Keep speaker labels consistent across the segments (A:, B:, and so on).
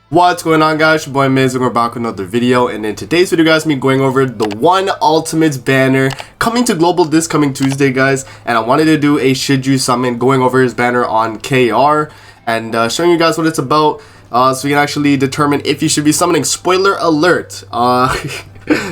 A: What's going on, guys? Your boy Miz and we're back with another video, and in today's video, guys, me going over the One Ultimates banner coming to global this coming Tuesday, guys. And I wanted to do a should you summon, going over his banner on KR and showing you guys what it's about, so you can actually determine if you should be summoning. Spoiler alert,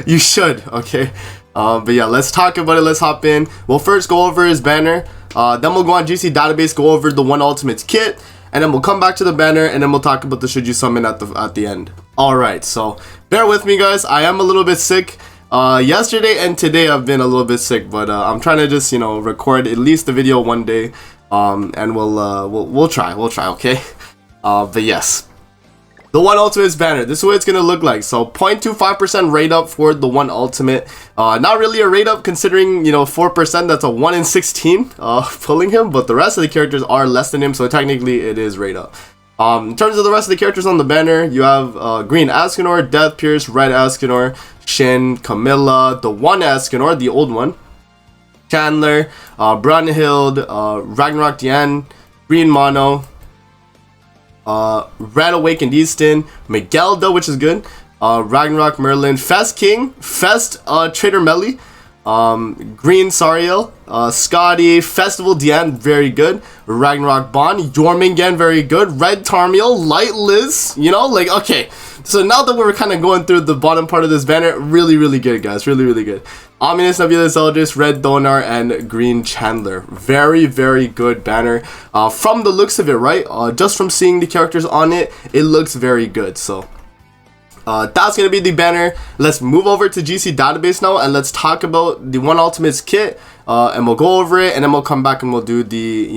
A: you should, okay. But yeah, let's talk about it. Let's hop in. We'll first go over his banner, then we'll go on GC database, go over the One Ultimates kit, and then we'll come back to the banner, and then we'll talk about the should you summon at the end. Alright, so bear with me, guys. I am a little bit sick. Yesterday and today I've been a little bit sick, but I'm trying to just, record at least the video one day, and we'll try, okay? But yes, the One Ultimate's banner, this is what it's gonna look like. So 0.25% rate up for the One Ultimate. Not really a rate up considering, 4%, that's a 1 in 16 pulling him, but the rest of the characters are less than him, so technically it is rate up. In terms of the rest of the characters on the banner, you have green Escanor, Death Pierce, red Escanor, Shin, Camilla, the one Escanor, the old one, Chandler, Brunhild, Ragnarok Diane, green Mono, Red Awakened Easton, Miguelda, which is good, Ragnarok Merlin, Fest King, Fest Trader Melly, Green Sariel, Scotty, Festival Diane, very good, Ragnarok Bond, Jormungand, very good, Red Tarmiel, Light Liz, okay. So now that we're kind of going through the bottom part of this banner, really good, guys, really good. Ominous Nebula Eldris, Red Donar, and Green Chandler. Very good banner. From the looks of it, right? Just from seeing the characters on it, it looks very good. So that's gonna be the banner. Let's move over to GC database now, and let's talk about the One Ultimates kit. And we'll go over it, and then we'll come back and we'll do the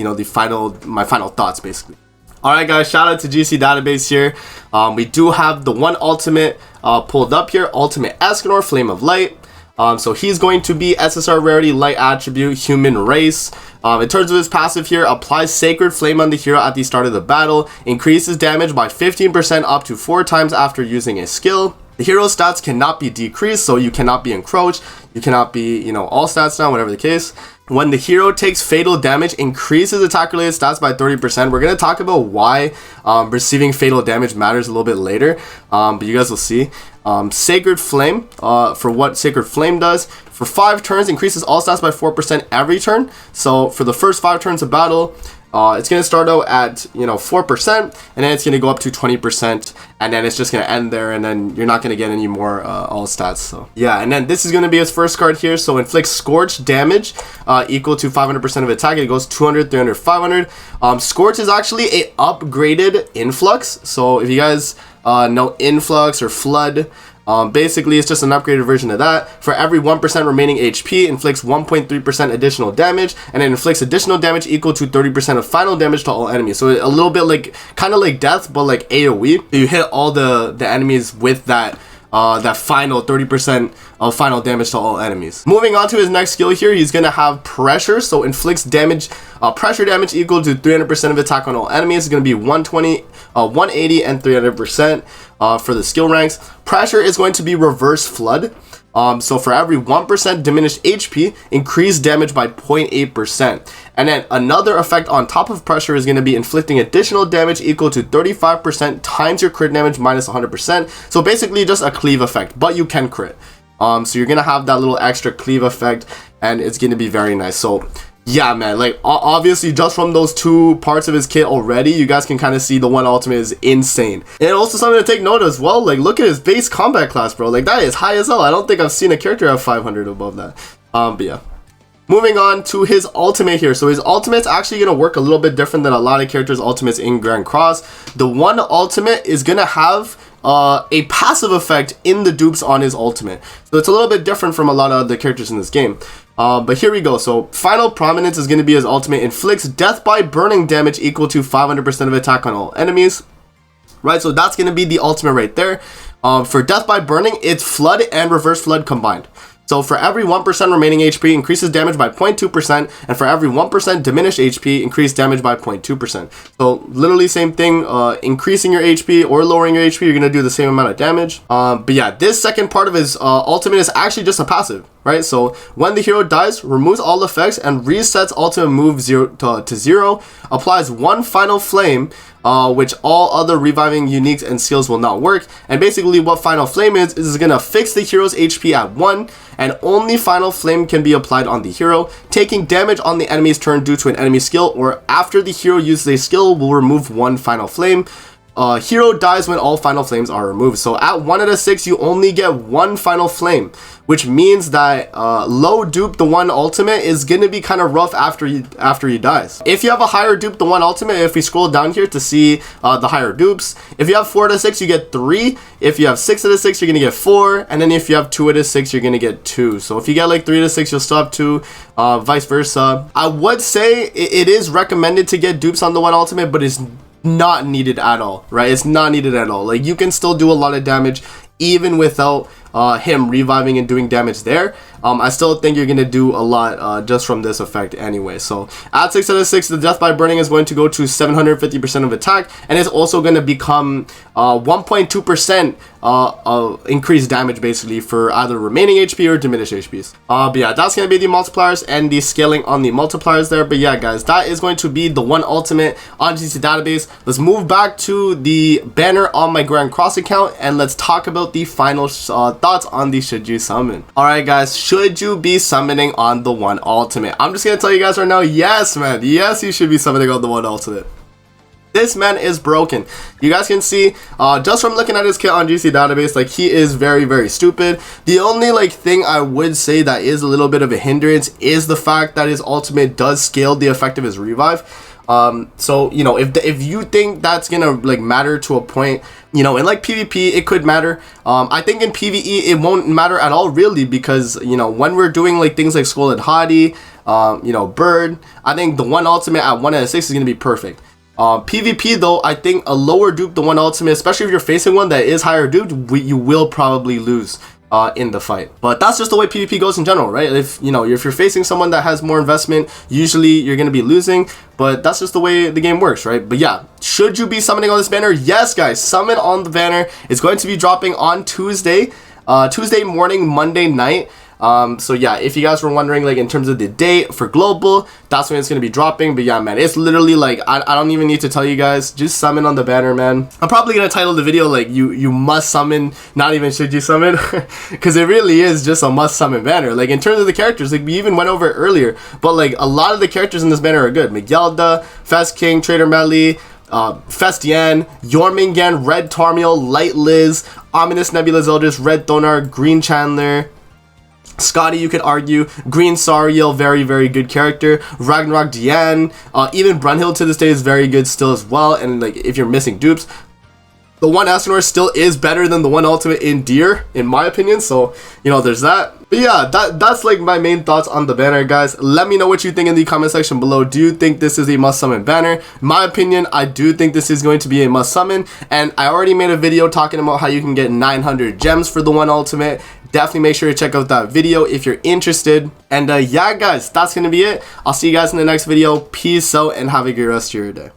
A: my final thoughts, basically. Alright, guys, shout out to GC database here. We do have the One Ultimate pulled up here. Ultimate Escanor, Flame of Light. So he's going to be SSR rarity, light attribute, human race. In terms of his passive here, applies Sacred Flame on the hero at the start of the battle, increases damage by 15% up to 4 times after using a skill. The hero's stats cannot be decreased, so you cannot be encroached, you cannot be, all stats down, whatever the case. When the hero takes fatal damage, increases attack related stats by 30%. We're going to talk about why receiving fatal damage matters a little bit later, but you guys will see. Sacred Flame, for what Sacred Flame does, for 5 turns, increases all stats by 4% every turn. So for the first 5 turns of battle, it's going to start out at 4%, and then it's going to go up to 20%, and then it's just going to end there, and then you're not going to get any more all stats. So yeah, and then this is going to be his first card here. So inflicts Scorch damage equal to 500% of attack. It goes 200, 300, 500. Scorch is actually a upgraded Influx. So if you guys know Influx or Flood, basically it's just an upgraded version of that. For every 1% remaining HP, inflicts 1.3% additional damage, and it inflicts additional damage equal to 30% of final damage to all enemies. So a little bit kind of like Death, but like AoE. You hit all the enemies with that final 30% of final damage to all enemies. Moving on to his next skill here, he's gonna have Pressure. So inflicts damage, pressure damage equal to 300% of attack on all enemies. It's gonna be 120, 180, and 300% for the skill ranks. Pressure is going to be Reverse Flood. So for every 1% diminished HP, increase damage by 0.8%. And then another effect on top of Pressure is going to be inflicting additional damage equal to 35% times your crit damage minus 100%. So basically just a cleave effect, but you can crit. So you're going to have that little extra cleave effect, and it's going to be very nice. So yeah, man, obviously just from those 2 parts of his kit already, you guys can kind of see the One Ultimate is insane. And also something to take note as well, look at his base combat class, bro. That is high as hell. I don't think I've seen a character have 500 above that. But yeah. Moving on to his ultimate here. So his ultimate's actually going to work a little bit different than a lot of characters' ultimates in Grand Cross. The One Ultimate is going to have a passive effect in the dupes on his ultimate. So it's a little bit different from a lot of other characters in this game. But here we go. So final prominence is going to be his ultimate. Inflicts death by burning damage equal to 500% of attack on all enemies. Right, so that's going to be the ultimate right there. For death by burning, it's Flood and Reverse Flood combined. So for every 1% remaining HP, increases damage by 0.2%, and for every 1% diminished HP, increase damage by 0.2%. So literally same thing, increasing your HP or lowering your HP, you're going to do the same amount of damage. But yeah, this second part of his ultimate is actually just a passive, right? So when the hero dies, removes all effects and resets ultimate move to 0, applies one final flame, which all other reviving uniques and skills will not work. And basically what final flame is gonna fix the hero's HP at 1, and only final flame can be applied on the hero. Taking damage on the enemy's turn due to an enemy skill or after the hero uses a skill will remove one final flame. Hero dies when all final flames are removed. So at 1 out of 6, you only get one final flame, which means that low dupe the 1 ultimate is gonna be kind of rough after he dies. If you have a higher dupe the 1 ultimate, if we scroll down here to see the higher dupes, if you have 4 out of 6, you get 3. If you have 6 out of 6, you're gonna get 4, and then if you have 2 out of 6, you're gonna get 2. So if you get like 3 out of 6, you'll still have 2, vice versa. I would say it is recommended to get dupes on the 1 ultimate, but it's not needed at all, right? It's not needed at all. Like, you can still do a lot of damage even without him reviving and doing damage there. I still think you're gonna do a lot just from this effect anyway. So at 6 out of 6, the death by burning is going to go to 750% of attack, and it's also going to become 1.2% increased damage basically for either remaining HP or diminished HPs. But yeah, that's gonna be the multipliers and the scaling on the multipliers there. But yeah, guys, that is going to be the 1 ultimate on GC database. Let's move back to the banner on my Grand Cross account and let's talk about the final thoughts on the should you summon. Alright guys, should you be summoning on the 1 ultimate? I'm just gonna tell you guys right now, yes man, yes you should be summoning on the 1 ultimate. This man is broken. You guys can see just from looking at his kit on GC database, like, he is very, very stupid. The only like thing I would say that is a little bit of a hindrance is the fact that his ultimate does scale the effect of his revive. So you know, if you think that's gonna like matter to a point, you know, in like PvP it could matter. I think in PvE it won't matter at all really, because you know, when we're doing like things like Scolded Hottie, you know, Bird, I think the 1 ultimate at 1 out of 6 is gonna be perfect. PvP though, I think a lower dupe the 1 ultimate, especially if you're facing one that is higher duped, you will probably lose in the fight. But that's just the way PvP goes in general, right? If you know, if you're facing someone that has more investment, usually you're gonna be losing, but that's just the way the game works, right? But yeah, should you be summoning on this banner? Yes guys, summon on the banner. It's going to be dropping on Tuesday morning, Monday night. So yeah, if you guys were wondering like in terms of the date for global, that's when it's gonna be dropping. But yeah man, it's literally like I don't even need to tell you guys, just summon on the banner, man. I'm probably gonna title the video like you must summon, not even should you summon, because it really is just a must summon banner. Like in terms of the characters, like we even went over it earlier, but like a lot of the characters in this banner are good. Miguelda, Fest King, Trader Melly, Festian, Jormungand, Red Tarmiel, Light Liz, Ominous Nebula Zeldris, Red Thonar, Green Chandler, Scotty, you could argue, Green Sariel, very, very good character, Ragnarok Diane, even Brunhild to this day is very good still as well. And like if you're missing dupes, the 1 Escanor still is better than the 1 ultimate in Deer, in my opinion. So you know, there's that. But yeah, that's like my main thoughts on the banner, guys. Let me know what you think in the comment section below. Do you think this is a must summon banner? In my opinion, I do think this is going to be a must summon, and I already made a video talking about how you can get 900 gems for the 1 ultimate. Definitely make sure to check out that video if you're interested. And yeah guys, that's gonna be it. I'll see you guys in the next video. Peace out and have a good rest of your day.